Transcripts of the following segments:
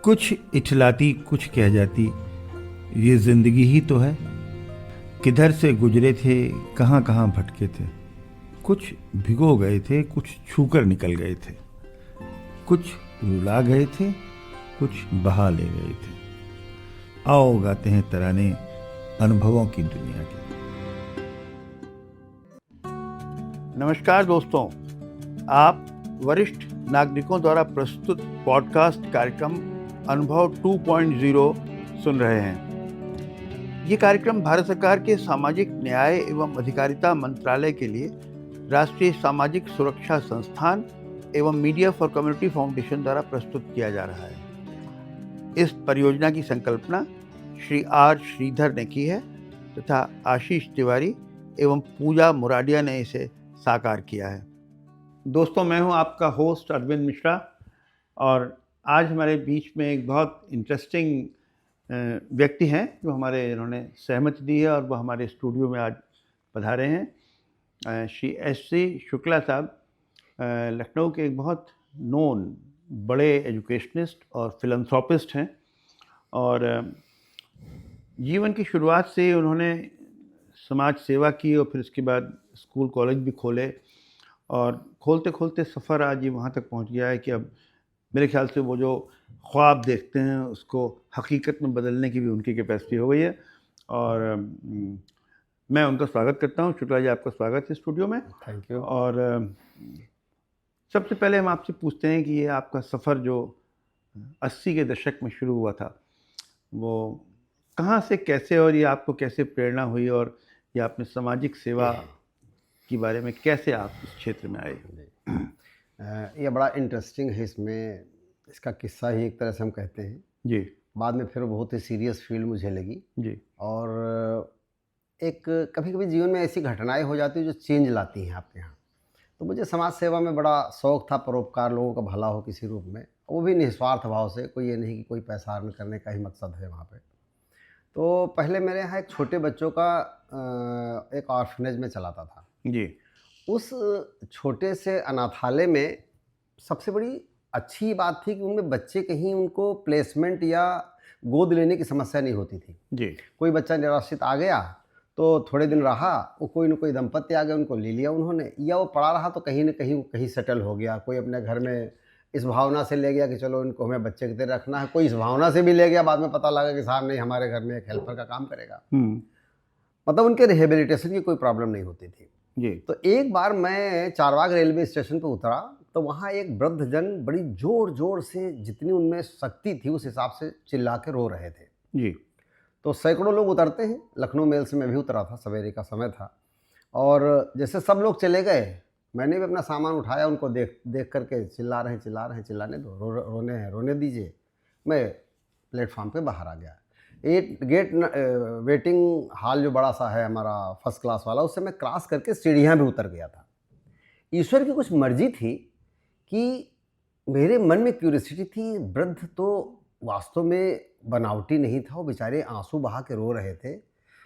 कुछ इठलाती कुछ कह जाती, ये जिंदगी ही तो है। किधर से गुजरे थे, कहाँ कहाँ भटके थे। कुछ भिगो गए थे, कुछ छूकर निकल गए थे। कुछ रुला गए थे, कुछ बहा ले गए थे। आओ गाते हैं तराने अनुभवों की दुनिया के। नमस्कार दोस्तों, आप वरिष्ठ नागरिकों द्वारा प्रस्तुत पॉडकास्ट कार्यक्रम अनुभव 2.0 सुन रहे हैं। ये कार्यक्रम भारत सरकार के सामाजिक न्याय एवं अधिकारिता मंत्रालय के लिए राष्ट्रीय सामाजिक सुरक्षा संस्थान एवं मीडिया फॉर कम्युनिटी फाउंडेशन द्वारा प्रस्तुत किया जा रहा है। इस परियोजना की संकल्पना श्री आर श्रीधर ने की है तथा आशीष तिवारी एवं पूजा मुराडिया ने इसे साकार किया है। दोस्तों, मैं हूं आपका होस्ट अरविंद मिश्रा और आज हमारे बीच में एक बहुत इंटरेस्टिंग व्यक्ति हैं जो इन्होंने सहमति दी है और वो हमारे स्टूडियो में आज पधारे हैं। श्री एस.सी. शुक्ला साहब लखनऊ के एक बहुत नोन बड़े एजुकेशनिस्ट और फिलंथ्रोपिस्ट हैं और जीवन की शुरुआत से उन्होंने समाज सेवा की और फिर उसके बाद स्कूल कॉलेज भी खोले और खोलते खोलते सफ़र आज ये वहाँ तक पहुँच गया है कि अब मेरे ख्याल से वो जो ख्वाब देखते हैं उसको हकीकत में बदलने की भी उनकी कैपेसिटी हो गई है। और मैं उनका स्वागत करता हूँ। शुक्ला जी, आपका स्वागत है स्टूडियो में। Thank you. और सबसे पहले हम आपसे पूछते हैं कि ये आपका सफ़र जो 80 के दशक में शुरू हुआ था, वो कहाँ से कैसे और ये आपको कैसे प्रेरणा हुई और ये आपने सामाजिक सेवा के बारे में कैसे आप इस क्षेत्र में आए? ये बड़ा इंटरेस्टिंग है। इसका किस्सा ही एक तरह से हम कहते हैं जी। बाद में फिर बहुत ही सीरियस फील्ड मुझे लगी जी। और एक कभी कभी जीवन में ऐसी घटनाएं हो जाती हैं जो चेंज लाती हैं आपके यहाँ। तो मुझे समाज सेवा में बड़ा शौक़ था, परोपकार, लोगों का भला हो किसी रूप में, वो भी निस्वार्थ भाव से। कोई ये नहीं कि कोई पैसा अर्न करने का ही मकसद है वहाँ पे। तो पहले मेरे यहाँ एक छोटे बच्चों का एक ऑर्फनेज में चलाता था जी। उस छोटे से अनाथालय में सबसे बड़ी अच्छी बात थी कि उनमें बच्चे कहीं उनको प्लेसमेंट या गोद लेने की समस्या नहीं होती थी। जी। कोई बच्चा निराश्रित आ गया तो थोड़े दिन रहा, वो कोई न कोई दंपत्ति आ गए, उनको ले लिया उन्होंने, या वो पड़ा रहा तो कहीं न कहीं सेटल हो गया। कोई अपने घर में इस भावना से ले गया कि चलो इनको हमें बच्चे की तरह रखना है, कोई इस भावना से भी ले गया, बाद में पता लगा कि साहब नहीं, हमारे घर में एक हेल्पर का काम करेगा। मतलब उनके रिहेबिलिटेशन की कोई प्रॉब्लम नहीं होती थी जी। तो एक बार मैं चारबाग रेलवे स्टेशन पर उतरा तो वहाँ एक वृद्धजन बड़ी जोर जोर से, जितनी उनमें शक्ति थी उस हिसाब से चिल्ला के रो रहे थे। जी। तो सैकड़ों लोग उतरते हैं, लखनऊ मेल से मैं भी उतरा था, सवेरे का समय था और जैसे सब लोग चले गए मैंने भी अपना सामान उठाया, उनको देख करके चिल्ला रहे हैं, चिल्लाने दो, रोने दीजिए। मैं प्लेटफॉर्म पे बाहर आ गया। गेट वेटिंग हॉल जो बड़ा सा है हमारा फर्स्ट क्लास वाला, उससे मैं क्रॉस करके सीढ़ियाँ भी उतर गया था। ईश्वर की कुछ मर्जी थी कि मेरे मन में क्यूरियोसिटी थी, वृद्ध तो वास्तव में बनावटी नहीं था, वो बेचारे आंसू बहा के रो रहे थे।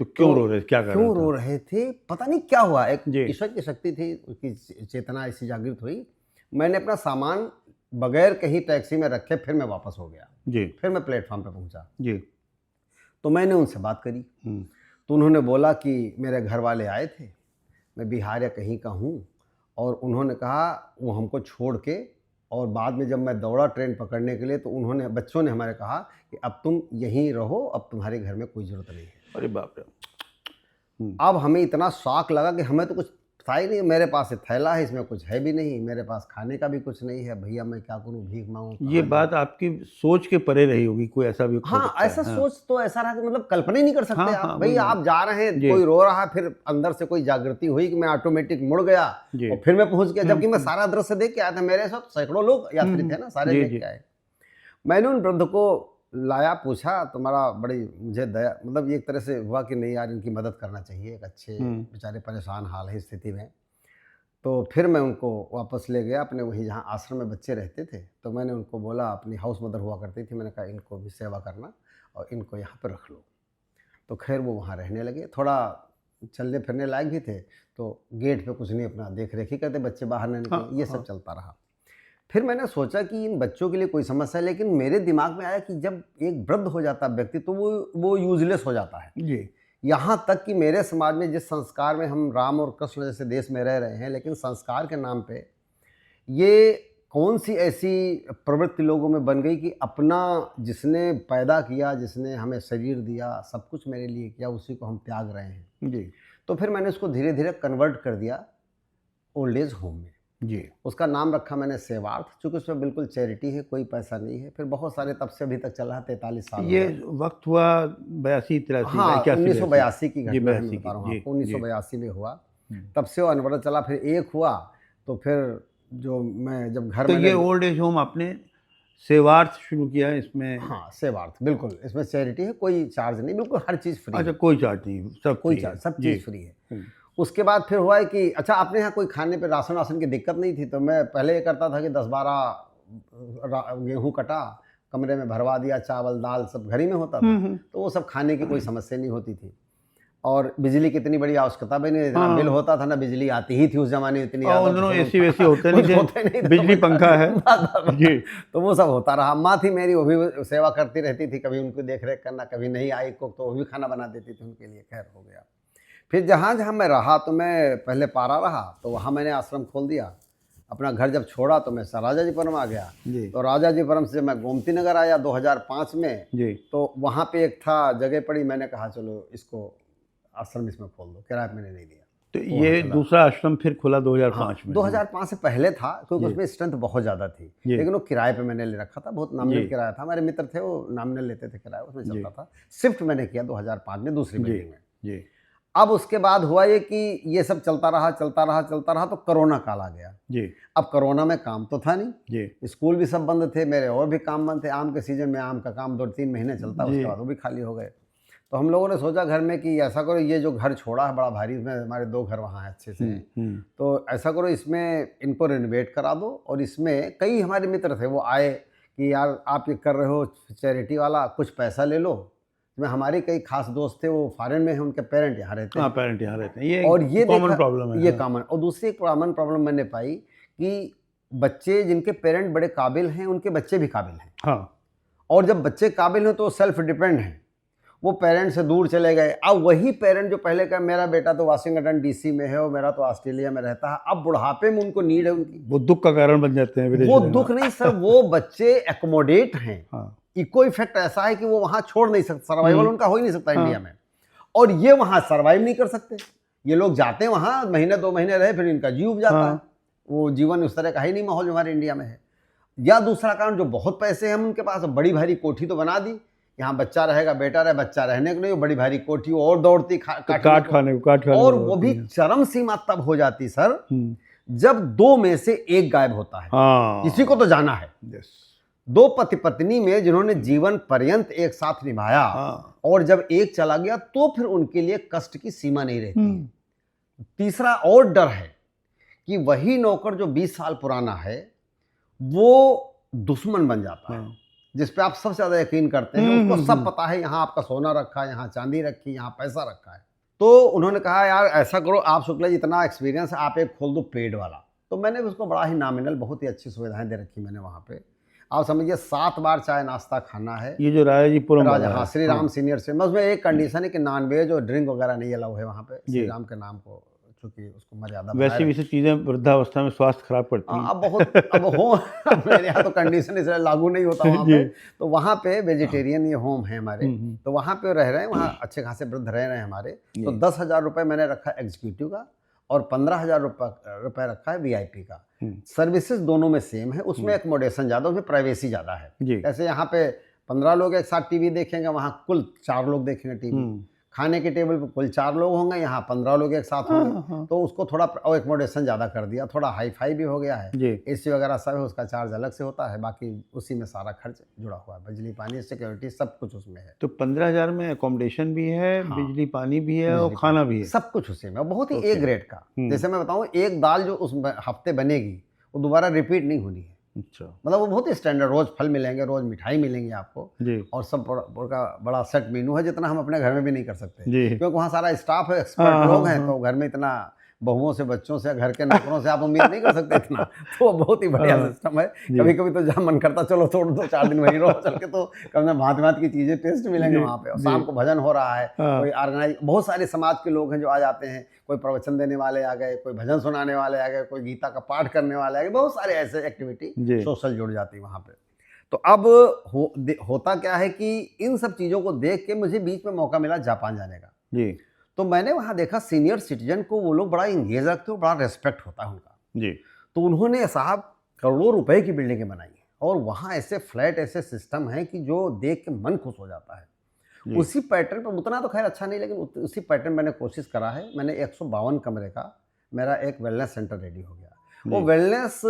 तो क्यों रो रहे थे, क्या कर क्यों रो रहे थे, पता नहीं क्या हुआ। एक जी। ईश्वर की शक्ति थी, उसकी चेतना ऐसी जागृत हुई। मैंने अपना सामान बगैर कहीं टैक्सी में रखे फिर मैं वापस हो गया। जी। फिर मैं प्लेटफॉर्म पे पहुंचा जी। तो मैंने उनसे बात करी तो उन्होंने बोला कि मेरे घर वाले आए थे, मैं बिहार या कहीं का हूँ, और उन्होंने कहा वो हमको छोड़ के, और बाद में जब मैं दौड़ा ट्रेन पकड़ने के लिए तो बच्चों ने हमारे कहा कि अब तुम यहीं रहो, अब तुम्हारे घर में कोई ज़रूरत नहीं है। अरे बाप रे। अब हमें इतना शॉक लगा कि हमें तो कुछ था ही नहीं, मेरे पास एक थैला है, इसमें कुछ है भी नहीं, मेरे पास खाने का भी कुछ नहीं है, भैया मैं क्या करूं, भीख मांगूं। ये बात आपकी सोच के परे रही होगी, कोई ऐसा भी हो हाँ, सकता है। ऐसा सोच तो ऐसा रहा कि मतलब कल्पना ही नहीं कर सकते हाँ, आप। हाँ, भाई आप जा रहे हैं, कोई रो रहा है, फिर अंदर से कोई जागृति हुई कि मैं ऑटोमेटिक मुड़ गया और फिर मैं पहुंच गया, जबकि मैं सारा दृश्य देख के आया था। मेरे साथ सैकड़ों लोग यात्री थे ना, सारे देख के आए। मैंने उन वृद्ध को लाया, पूछा तुम्हारा, बड़ी मुझे दया, मतलब एक तरह से हुआ कि नहीं यार इनकी मदद करना चाहिए, एक अच्छे बेचारे परेशान हाल है स्थिति में। तो फिर मैं उनको वापस ले गया अपने वहीं जहाँ आश्रम में बच्चे रहते थे। तो मैंने उनको बोला, अपनी हाउस मदर हुआ करती थी, मैंने कहा इनको भी सेवा करना और इनको यहाँ पर रख लो। तो खैर वो वहाँ रहने लगे, थोड़ा चलने फिरने लायक भी थे। तो गेट पे कुछ नहीं, अपना देख रेख ही करते, बच्चे बाहर नहीं निकले, ये सब चलता रहा। फिर मैंने सोचा कि इन बच्चों के लिए कोई समस्या है, लेकिन मेरे दिमाग में आया कि जब एक वृद्ध हो जाता है व्यक्ति तो वो यूजलेस हो जाता है जी। यहाँ तक कि मेरे समाज में जिस संस्कार में हम राम और कृष्ण जैसे देश में रह रहे हैं, लेकिन संस्कार के नाम पे ये कौन सी ऐसी प्रवृत्ति लोगों में बन गई कि अपना जिसने पैदा किया, जिसने हमें शरीर दिया, सब कुछ मेरे लिए किया, उसी को हम त्याग रहे हैं। जी। तो फिर मैंने उसको धीरे धीरे कन्वर्ट कर दिया ओल्ड एज होम में। जी। उसका नाम रखा मैंने सेवार्थ, चूँकि उसमें बिल्कुल चैरिटी है, कोई पैसा नहीं है। फिर बहुत सारे तब से अभी तक चला है, 43 साल। ये वक्त हुआ 82-83? हाँ, 1982 की घटना है, मैं बता रहा हूँ जी, आपको। 1982 में हुआ, तब से वो अनवरत चला। फिर एक हुआ तो फिर जो मैं जब घर में, तो ये ओल्ड एज होम आपने सेवार्थ शुरू किया है इसमें? हाँ, सेवार्थ, बिल्कुल इसमें चैरिटी है, कोई चार्ज नहीं, बिल्कुल हर चीज़ फ्री। अच्छा, कोई चार्ज नहीं, सब कोई चार्ज, सब चीज़ फ्री है। उसके बाद फिर हुआ है कि अच्छा, अपने यहाँ कोई खाने पे राशन वाशन की दिक्कत नहीं थी, तो मैं पहले ये करता था कि 10-12 गेहूँ कटा, कमरे में भरवा दिया, चावल दाल सब घर ही में होता था, तो वो सब खाने की कोई समस्या नहीं होती थी। और बिजली की इतनी बड़ी आवश्यकता भी नहीं, इतना बिल होता था ना, बिजली आती ही थी उस जमाने में इतनी ज़्यादा। एसी वैसी होते नहीं थे, बिजली पंखा है जी। तो वो सब होता रहा। माँ थी मेरी, वो भी सेवा करती रहती थी, कभी उनकी देख रेख करना, कभी नहीं आई कुक तो वो भी खाना बना देती थी उनके लिए। खैर हो गया। फिर जहाँ जहाँ मैं रहा, तो मैं पहले पारा रहा, तो वहाँ मैंने आश्रम खोल दिया। अपना घर जब छोड़ा तो मैं राजाजीपुरम आ गया जी। तो राजाजीपुरम से मैं गोमती नगर आया 2005 में जी। तो वहाँ पे एक था जगह पड़ी, मैंने कहा चलो इसको आश्रम इसमें खोल दो, किराए मैंने नहीं दिया। तो ये दूसरा आश्रम फिर खुला 2005 में? 2005 से पहले था, क्योंकि उसमें स्ट्रेंथ बहुत ज़्यादा थी, लेकिन वो किराए पे मैंने ले रखा था, बहुत नामिनल किराया था। हमारे मित्र थे वो नामिनल लेते थे किराया, उसमें चलता था। शिफ्ट मैंने किया 2005 में दूसरी बिल्डिंग में। अब उसके बाद हुआ ये कि ये सब चलता रहा तो कोरोना काल आ गया जी। अब कोरोना में काम तो था नहीं जी, स्कूल भी सब बंद थे, मेरे और भी काम बंद थे। आम के सीजन में आम का काम 2-3 महीने चलता, उसके बाद वो भी खाली हो गए। तो हम लोगों ने सोचा घर में कि ऐसा करो, ये जो घर छोड़ा है बड़ा भारी, इसमें हमारे 2 घर वहाँ हैं अच्छे से, तो ऐसा करो इसमें इनको रेनोवेट करा दो। और इसमें कई हमारे मित्र थे, वो आए कि यार आप ये कर रहे हो चैरिटी वाला, कुछ पैसा ले लो। में हमारे कई खास दोस्त थे, वो फॉरेन में हैं, उनके पेरेंट यहाँ रहते हैं। पेरेंट यहाँ रहते हैं, ये और ये कॉमन प्रॉब्लम है, ये कॉमन। और दूसरी एक कॉमन प्रॉब्लम मैंने पाई कि बच्चे जिनके पेरेंट बड़े काबिल हैं, उनके बच्चे भी काबिल हैं। हाँ। और जब बच्चे काबिल हैं तो सेल्फ डिपेंड हैं, वो पेरेंट से दूर चले गए। अब वही पेरेंट जो पहले का मेरा बेटा तो वाशिंगटन डीसी में है और मेरा तो ऑस्ट्रेलिया में रहता है, अब बुढ़ापे में उनको नीड है उनकी, वो दुख का कारण बन जाते हैं। वो दुख नहीं सर, वो बच्चे एकोमोडेट हैं। हाँ। इको इफेक्ट ऐसा है कि वो वहां छोड़ नहीं सकते, सर्वाइवल उनका हो ही नहीं सकता इंडिया में, और ये वहां सर्वाइव नहीं कर सकते। ये लोग जाते हैं वहां, महीने 2 महीने रहे, फिर इनका जीव जाता है। वो जीवन उस तरह का ही नहीं माहौल जो हमारे इंडिया में है। या दूसरा कारण, जो बहुत पैसे हैं उनके पास, बड़ी भारी कोठी तो बना दी, यहाँ बच्चा रहेगा, बेटा रहे, बच्चा रहने को नहीं, बड़ी भारी कोठी और दौड़ती काट खाने को। और वो भी चरम सीमा तब हो जाती सर जब 2 में से 1 गायब होता है। किसी को तो जाना है। 2 पति पत्नी में जिन्होंने जीवन पर्यंत एक साथ निभाया, और जब एक चला गया तो फिर उनके लिए कष्ट की सीमा नहीं रहती। तीसरा और डर है कि वही नौकर जो 20 साल पुराना है वो दुश्मन बन जाता है, जिस पे आप सबसे ज्यादा यकीन करते हैं। उसको सब पता है, यहाँ आपका सोना रखा है, यहाँ चांदी रखी, यहाँ पैसा रखा है। तो उन्होंने कहा यार ऐसा करो, आप शुक्ला जी इतना एक्सपीरियंस है, आप एक खोल दो पेड वाला। तो मैंने उसको बड़ा ही नॉमिनल, बहुत ही अच्छी सुविधाएं दे रखी मैंने वहाँ पे। आप समझिए 7 बार चाय नाश्ता खाना है। ये जो राजाजीपुरम हाँ, श्री राम सीनियर से, उसमें एक कंडीशन है कि नॉनवेज और ड्रिंक वगैरह नहीं अलाउ है वहाँ पे, श्री राम के नाम को, चूंकि उसको मर्यादा। वैसे भी चीजें वृद्धावस्था में स्वास्थ्य खराब करती हैं। अब बहुत अब हो मेरे यहाँ तो कंडीशन इसलिए लागू नहीं होता वहाँ पे। तो वहाँ पे वेजिटेरियन ये होम है हमारे, तो वहाँ पे रह रहे हैं, वहाँ अच्छे खासे वृद्ध रह रहे हैं हमारे। तो 10,000 रुपये मैंने रखा एग्जीक्यूटिव का, और 15,000 रुपये रखा है वीआईपी का। सर्विसेज दोनों में सेम है, उसमें एकोमोडेशन ज़्यादा, उसमें प्राइवेसी ज़्यादा है। जैसे यहाँ पे 15 लोग एक साथ टीवी देखेंगे, वहाँ कुल 4 लोग देखेंगे टीवी। खाने के टेबल पे कुल 4 लोग होंगे, यहाँ 15 लोग एक साथ होंगे। तो उसको थोड़ा एकोमोडेशन ज़्यादा कर दिया, थोड़ा हाई फाई भी हो गया है। एसी वगैरह सब है, उसका चार्ज अलग से होता है, बाकी उसी में सारा खर्च जुड़ा हुआ है, बिजली पानी सिक्योरिटी सब कुछ उसमें है। तो 15,000 में एकोमोडेशन भी है, बिजली पानी भी है, और खाना भी है, सब कुछ उसी में, बहुत ही ए ग्रेड का। जैसे मैं बताऊँ, एक दाल जो उस हफ्ते बनेगी वो दोबारा रिपीट नहीं होनी है। अच्छा, मतलब वो बहुत ही स्टैंडर्ड, रोज फल मिलेंगे, रोज मिठाई मिलेंगी आपको जी। और सब बड़ा सेट मेनू है, जितना हम अपने घर में भी नहीं कर सकते, क्योंकि वहाँ सारा स्टाफ है, एक्सपर्ट लोग हैं, तो घर में इतना बहुओं से, बच्चों से, घर के नौकरों से आप उम्मीद नहीं कर सकते इतना। तो बहुत ही बढ़िया सिस्टम है। कभी कभी तो जहाँ मन करता चलो छोड़ दो, 4 दिन वहीं रहो चल के, तो कम से भांति भांति की चीजें टेस्ट मिलेंगे वहाँ पे। और शाम को भजन हो रहा है, कोई ऑर्गेनाइज, बहुत सारे समाज के लोग हैं जो आ जाते हैं, कोई प्रवचन देने वाले आ गए, कोई भजन सुनाने वाले आ गए, कोई गीता का पाठ करने वाले आ गए, बहुत सारे ऐसे एक्टिविटी सोशल जुड़ जाती है वहाँ पे। तो अब होता क्या है कि इन सब चीज़ों को देख के मुझे बीच में मौका मिला जापान जाने का जी। तो मैंने वहाँ देखा सीनियर सिटीजन को वो लोग बड़ा इंगेज रखते हो, बड़ा रेस्पेक्ट होता है उनका जी। तो उन्होंने साहब करोड़ों रुपए की बिल्डिंगें बनाई हैं, और वहाँ ऐसे फ्लैट, ऐसे सिस्टम है कि जो देख के मन खुश हो जाता है। उसी पैटर्न पर, उतना तो खैर अच्छा नहीं, लेकिन उसी पैटर्न मैंने कोशिश करा है। मैंने 152 कमरे का मेरा एक वेलनेस सेंटर रेडी हो गया। वो वेलनेस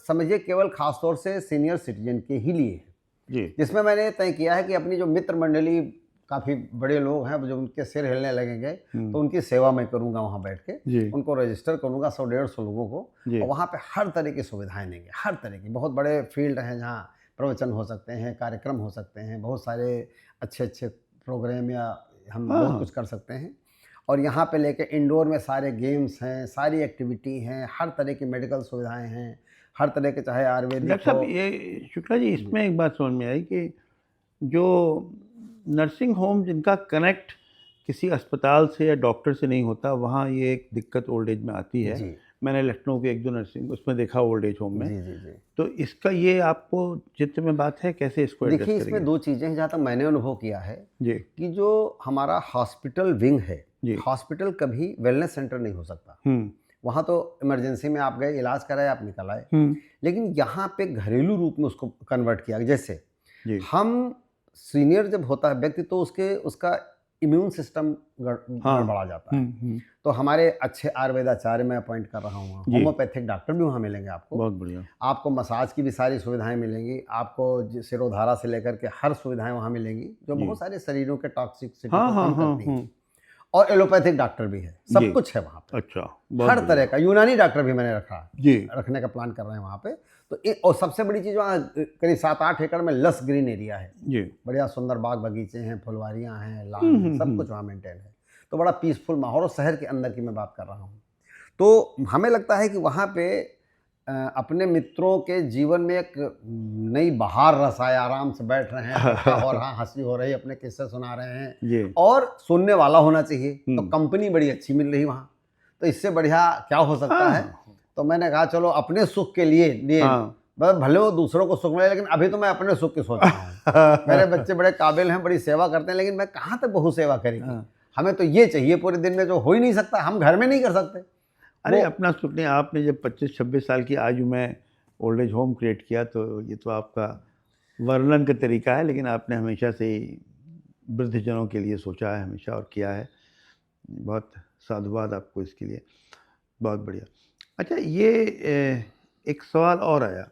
समझिए केवल खास तौर से सीनियर सिटीजन के ही लिए है, जिसमें मैंने तय किया है कि अपनी जो मित्र मंडली, काफ़ी बड़े लोग हैं जो उनके सिर हिलने लगेंगे, तो उनकी सेवा मैं करूंगा वहाँ बैठ के, उनको रजिस्टर करूंगा 100-150 लोगों को, और वहाँ पे हर तरह की सुविधाएं देंगे, हर तरह की। बहुत बड़े फील्ड हैं जहाँ प्रवचन हो सकते हैं, कार्यक्रम हो सकते हैं, बहुत सारे अच्छे अच्छे प्रोग्राम या हम बहुत कुछ कर सकते हैं। और यहाँ पे लेके इंडोर में सारे गेम्स हैं, सारी एक्टिविटी हैं, हर तरह की मेडिकल सुविधाएं हैं, हर तरह के, चाहे आयुर्वेदिक। डॉक्टर साहब, ये शुक्ला जी, इसमें एक बात समझ में आई कि जो नर्सिंग होम जिनका कनेक्ट किसी अस्पताल से या डॉक्टर से नहीं होता, वहाँ ये एक दिक्कत ओल्ड एज में आती है। मैंने लखनऊ के 1-2 नर्सिंग उसमें देखा ओल्ड एज होम में। जी। तो इसका ये आपको चित्र में बात है, कैसे इसको एडजस्ट करेंगे? देखिए, इसमें 2 चीज़ें हैं जहाँ तक मैंने अनुभव किया है जी, कि जो हमारा हॉस्पिटल विंग है, हॉस्पिटल कभी वेलनेस सेंटर नहीं हो सकता। वहाँ तो इमरजेंसी में आप गए, इलाज कराए, आप निकल आए। लेकिन यहाँ पे घरेलू रूप में उसको कन्वर्ट किया। जैसे हम सीनियर जब होता है व्यक्ति, तो उसका इम्यून सिस्टम गड़बड़ा जाता है। तो हमारे अच्छे आयुर्वेदाचार्य मैं अपॉइंट कर रहा हूँ, होम्योपैथिक डॉक्टर भी वहाँ मिलेंगे आपको, बहुत बढ़िया। आपको मसाज की भी सारी सुविधाएं मिलेंगी, आपको सिरोधारा से लेकर के हर सुविधाएं वहाँ मिलेंगी, जो बहुत सारे शरीरों के टॉक्सिसिटी को कम करती हैं। और एलोपैथिक डॉक्टर भी है, सब कुछ है वहाँ पे। अच्छा, हर तरह का। यूनानी डॉक्टर भी मैंने रखने का प्लान कर रहे हैं वहाँ पे। तो और सबसे बड़ी चीज़, वहाँ करीब 7-8 एकड़ में लस ग्रीन एरिया है जी, बढ़िया सुंदर बाग बगीचे हैं, फुलवारियाँ हैं, लान, सब कुछ वहाँ मेंटेन है। तो बड़ा पीसफुल माहौल, और शहर के अंदर की मैं बात कर रहा हूँ। तो हमें लगता है कि वहाँ पे अपने मित्रों के जीवन में एक नई बहार रस आया, आराम से बैठ रहे हैं और हाँ, हंसी हो रही, अपने किस्से सुना रहे हैं, और सुनने वाला होना चाहिए। तो कंपनी बड़ी अच्छी मिल रही वहाँ, तो इससे बढ़िया क्या हो सकता है। तो मैंने कहा चलो अपने सुख के लिए भले वो दूसरों को सुख मिले, लेकिन अभी तो मैं अपने सुख की सोच रहा हूँ। मेरे बच्चे बड़े काबिल हैं, बड़ी सेवा करते हैं, लेकिन मैं कहाँ तक बहु सेवा करेंगे। हमें तो ये चाहिए पूरे दिन में, जो हो ही नहीं सकता, हम घर में नहीं कर सकते। अरे अपना सुख नहीं, आपने जब 25-26 साल की आयु में ओल्ड एज होम क्रिएट किया, तो ये तो आपका वर्णन का तरीका है, लेकिन आपने हमेशा से वृद्धजनों के लिए सोचा है हमेशा और किया है। बहुत साधुवाद आपको इसके लिए, बहुत बढ़िया। अच्छा, ये एक सवाल और आया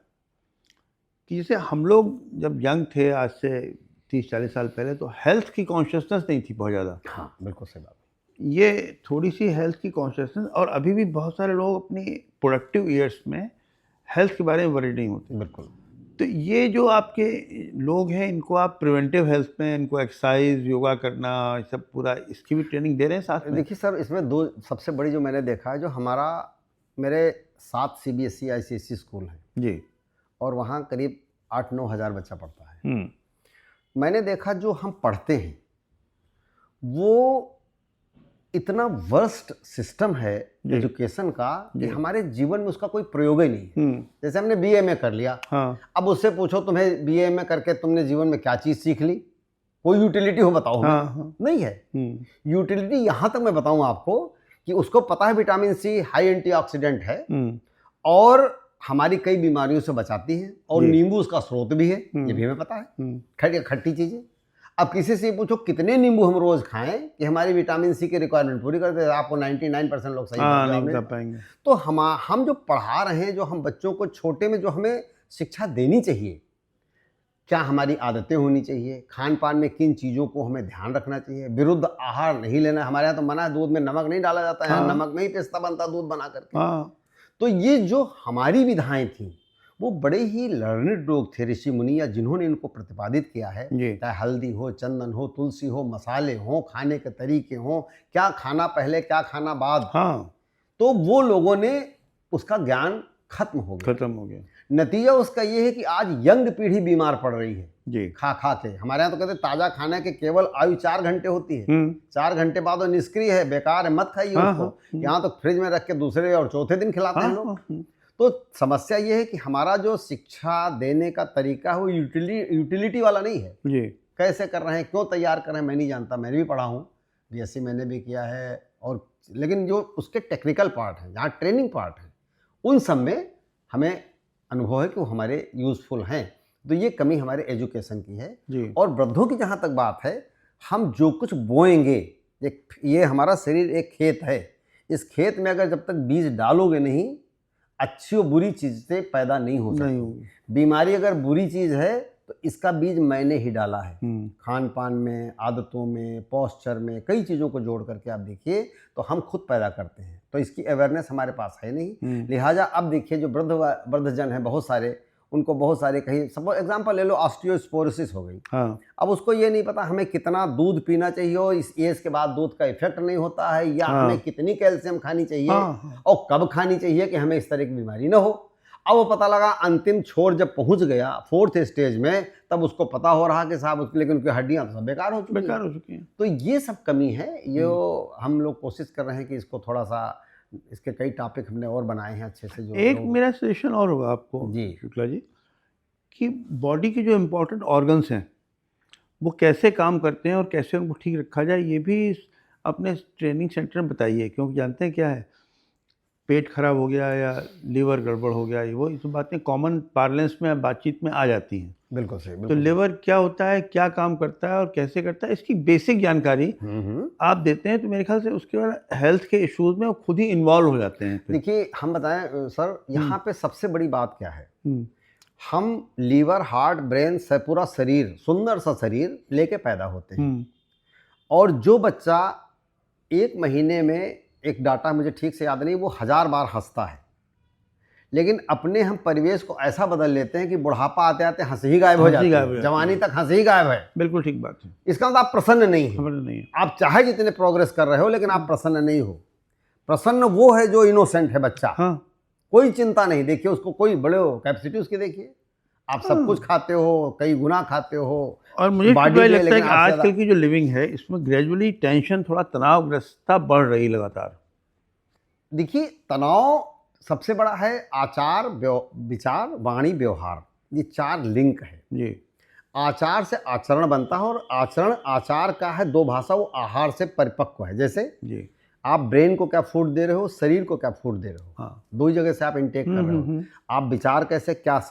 कि जैसे हम लोग जब यंग थे, आज से 30-40 साल पहले, तो हेल्थ की कॉन्शियसनेस नहीं थी बहुत ज़्यादा। हाँ, बिल्कुल सही बात। ये थोड़ी सी हेल्थ की कॉन्शियसनेस, और अभी भी बहुत सारे लोग अपनी प्रोडक्टिव ईयर्स में हेल्थ के बारे में वरीड नहीं होते। बिल्कुल। तो ये जो आपके लोग हैं, इनको आप प्रिवेंटिव हेल्थ में, इनको एक्सरसाइज, योगा करना, सब पूरा, इसकी भी ट्रेनिंग दे रहे हैं साथ में? देखिए सर, इसमें 2 सबसे बड़ी जो मैंने देखा है, जो मेरे 7 CBSE ICSE स्कूल हैं जी, और वहाँ करीब 8-9 हज़ार बच्चा पढ़ता है। मैंने देखा जो हम पढ़ते हैं वो इतना वर्स्ट सिस्टम है एजुकेशन का कि हमारे जीवन में उसका कोई प्रयोग ही नहीं है। जैसे हमने BA में कर लिया, अब उससे पूछो तुम्हें BA में करके तुमने जीवन में क्या चीज़ सीख ली, कोई यूटिलिटी हो बताओ? नहीं है। यूटिलिटी यहाँ तक मैं बताऊँ आपको कि उसको पता है विटामिन C हाई एंटीऑक्सीडेंट है, और हमारी कई बीमारियों से बचाती है, और नींबू उसका स्रोत भी है, ये भी हमें पता है, खट्टी चीज़ें। अब किसी से पूछो कितने नींबू हम रोज खाएं कि हमारी विटामिन C की रिक्वायरमेंट पूरी कर दे, आपको 99% लोग सही नहीं कर पाएंगे। तो हम जो पढ़ा रहे हैं, जो हम बच्चों को छोटे में जो हमें शिक्षा देनी चाहिए, क्या हमारी आदतें होनी चाहिए, खान पान में किन चीज़ों को हमें ध्यान रखना चाहिए, विरुद्ध आहार नहीं लेना। हमारे यहाँ तो मना है, दूध में नमक नहीं डाला जाता है, नमक में ही पिस्ता बनता दूध बना करके। तो ये जो हमारी विधाएं थी, वो बड़े ही लर्निड लोग थे, ऋषि मुनि, या जिन्होंने इनको प्रतिपादित किया है। चाहे हल्दी हो, चंदन हो, तुलसी हो, मसाले हो, खाने के तरीके हो, क्या खाना पहले क्या खाना बाद। तो वो लोगों ने उसका ज्ञान खत्म हो गया। नतीजा उसका ये है कि आज यंग पीढ़ी बीमार पड़ रही है जी। खा के। हमारे यहाँ तो कहते ताजा खाने के केवल आयु 4 घंटे होती है, 4 घंटे बाद वो निष्क्रिय है, बेकार है, मत खाइए उसको। यहाँ तो फ्रिज में रख के दूसरे और चौथे दिन खिलाते हैं लोग। तो समस्या ये है कि हमारा जो शिक्षा देने का तरीका है वो यूटिलिटी वाला नहीं है जी। कैसे कर रहे हैं, क्यों तैयार कर रहे हैं, मैं नहीं जानता। मैंने भी पढ़ा हूँ, BSc मैंने भी किया है, और लेकिन जो उसके टेक्निकल पार्ट हैं, जहाँ ट्रेनिंग पार्ट है, उन सब में हमें अनुभव है कि वो हमारे यूज़फुल हैं। तो ये कमी हमारे एजुकेशन की है जी। और वृद्धों की जहाँ तक बात है, हम जो कुछ बोएंगे, ये हमारा शरीर एक खेत है, इस खेत में अगर जब तक बीज डालोगे नहीं, अच्छी और बुरी चीज़ से पैदा नहीं हो सकती। बीमारी अगर बुरी चीज़ है तो इसका बीज मैंने ही डाला है। खान पान में, आदतों में, पोस्चर में, कई चीज़ों को जोड़ करके आप देखिए तो हम खुद पैदा करते हैं। तो इसकी अवेयरनेस हमारे पास है नहीं। लिहाजा अब देखिए जो वृद्धजन है बहुत सारे, उनको बहुत सारे कहीं सपोज एग्जांपल ले लो, ऑस्टियोस्पोरोसिस हो गई। हाँ। अब उसको ये नहीं पता हमें कितना दूध पीना चाहिए और इस एज के बाद दूध का इफेक्ट नहीं होता है, या हाँ। हमें कितनी कैल्शियम खानी चाहिए हाँ। और कब खानी चाहिए कि हमें इस तरह की बीमारी ना हो। अब वो पता लगा अंतिम छोर जब पहुंच गया 4th स्टेज में, तब उसको पता हो रहा कि साहब लेकिन उनकी हड्डियां तो सब बेकार हो चुकी हैं। तो ये सब कमी है। ये हम लोग कोशिश कर रहे हैं कि इसको थोड़ा सा, इसके कई टॉपिक हमने और बनाए हैं अच्छे से। जो एक मेरा सजेशन और होगा आपको जी शुक्ला जी, कि बॉडी के जो इम्पोर्टेंट ऑर्गन्स हैं वो कैसे काम करते हैं और कैसे उनको ठीक रखा जाए, ये भी अपने ट्रेनिंग सेंटर में बताइए। क्योंकि जानते हैं क्या है, पेट खराब हो गया या लीवर गड़बड़ हो गया, वो सब बातें कॉमन पार्लेंस में बातचीत में आ जाती हैं। बिल्कुल सही। तो लीवर क्या होता है, क्या काम करता है और कैसे करता है, इसकी बेसिक जानकारी आप देते हैं तो मेरे ख्याल से उसके बाद हेल्थ के इश्यूज में वो खुद ही इन्वॉल्व हो जाते हैं। देखिए हम बताएं सर, यहाँ पे सबसे बड़ी बात क्या है, हम लीवर, हार्ट, ब्रेन से पूरा शरीर, सुंदर सा शरीर लेके पैदा होते हैं, और जो बच्चा 1 महीने में, एक डाटा मुझे ठीक से याद नहीं, वो 1000 बार हंसता है, लेकिन अपने हम परिवेश को ऐसा बदल लेते हैं कि बुढ़ापा आते आते हंसी ही गायब हो जाती है, जवानी तक हंसी ही गायब है। बिल्कुल ठीक बात है। इसका मतलब आप प्रसन्न नहीं है। आप चाहे जितने प्रोग्रेस कर रहे हो लेकिन आप प्रसन्न नहीं हो। प्रसन्न वो है जो इनोसेंट है बच्चा, हाँ। कोई चिंता नहीं, देखिए उसको कोई बड़े हो कैपेसिटी उसकी देखिए, आप सब कुछ खाते हो, कई गुना खाते हो, और मुझे लगता है कि आजकल की जो लिविंग है इसमें ग्रेजुअली टेंशन, थोड़ा तनावग्रस्तता बढ़ रही लगातार। देखिए तनाव सबसे बड़ा है आचार, विचार, वाणी, व्यवहार, ये 4 लिंक है जी। आचार से आचरण बनता है, और आचरण आचार का है 2 भाषा, वो आहार से परिपक्व है। जैसे जी आप ब्रेन को क्या फूड दे रहे हो, शरीर को क्या फूड दे रहे हो, हाँ। 2 जगह से आप इनटेक कर रहे हो। आप विचार कैसे, क्या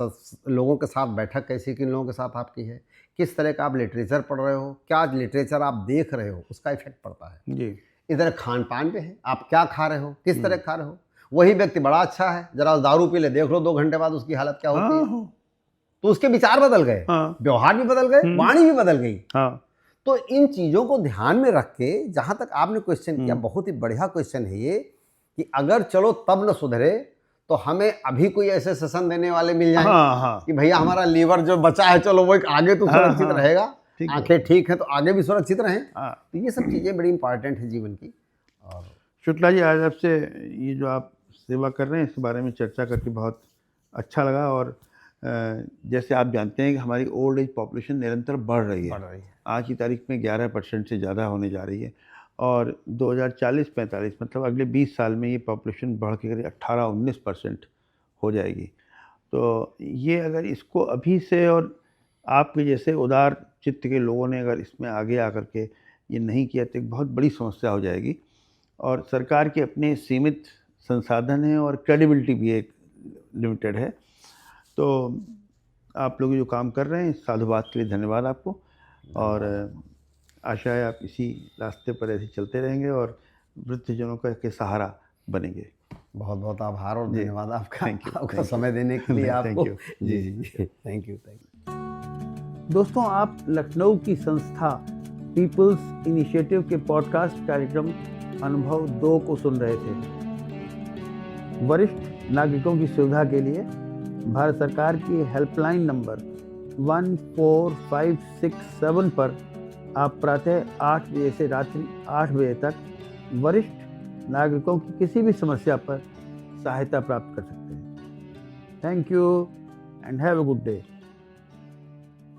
लोगों के साथ बैठक कैसी, किन लोगों के साथ आपकी है, किस तरह का आप लिटरेचर पढ़ रहे हो, क्या लिटरेचर आप देख रहे हो, उसका इफेक्ट पड़ता है जी। इधर खान पान पे है, आप क्या खा रहे हो, किस तरह खा रहे हो। वही व्यक्ति बड़ा अच्छा है, जरा दारू पी ले, देख लो 2 घंटे बाद उसकी हालत क्या होती है। तो उसके विचार बदल गए, व्यवहार भी बदल गए, वाणी भी बदल गई। तो इन चीज़ों को ध्यान में रख के, जहाँ तक आपने क्वेश्चन किया, बहुत ही बढ़िया क्वेश्चन है ये, कि अगर चलो तब न सुधरे तो हमें अभी कोई ऐसे सेशन देने वाले मिल जाएं कि भैया हमारा लीवर जो बचा है, चलो वो आगे तो सुरक्षित रहेगा, आंखें ठीक है तो आगे भी सुरक्षित रहें। तो ये सब चीज़ें बड़ी इंपॉर्टेंट है जीवन की। और शुक्ला जी, आज आपसे ये जो आप सेवा कर रहे हैं इसके बारे में चर्चा करके बहुत अच्छा लगा। और जैसे आप जानते हैं कि हमारी ओल्ड एज पॉपुलेशन निरंतर बढ़ रही है। आज की तारीख में 11% से ज़्यादा होने जा रही है, और 2040-45 मतलब अगले 20 साल में ये पॉपुलेशन बढ़ के करीब 18-19% हो जाएगी। तो ये अगर इसको अभी से, और आपके जैसे उदार चित्त के लोगों ने अगर इसमें आगे आकर के ये नहीं किया तो एक बहुत बड़ी समस्या हो जाएगी। और सरकार के अपने सीमित संसाधन हैं और क्रेडिबिलिटी भी एक लिमिटेड है। तो आप लोग जो काम कर रहे हैं, साधुवाद के लिए धन्यवाद आपको, और आशा है आप इसी रास्ते पर ऐसे चलते रहेंगे और वृद्धजनों का के सहारा बनेंगे। बहुत बहुत आभार और धन्यवाद आपका, आपका समय देने के लिए आपको। जी जी, थैंक यू। दोस्तों, आप लखनऊ की संस्था पीपल्स इनिशिएटिव के पॉडकास्ट कार्यक्रम अनुभव 2 को सुन रहे थे। वरिष्ठ नागरिकों की सुविधा के लिए भारत सरकार की हेल्पलाइन नंबर 14567 पर आप प्रातः 8 बजे से रात्रि 8 बजे तक वरिष्ठ नागरिकों की किसी भी समस्या पर सहायता प्राप्त कर सकते हैं। Thank you and have a good day.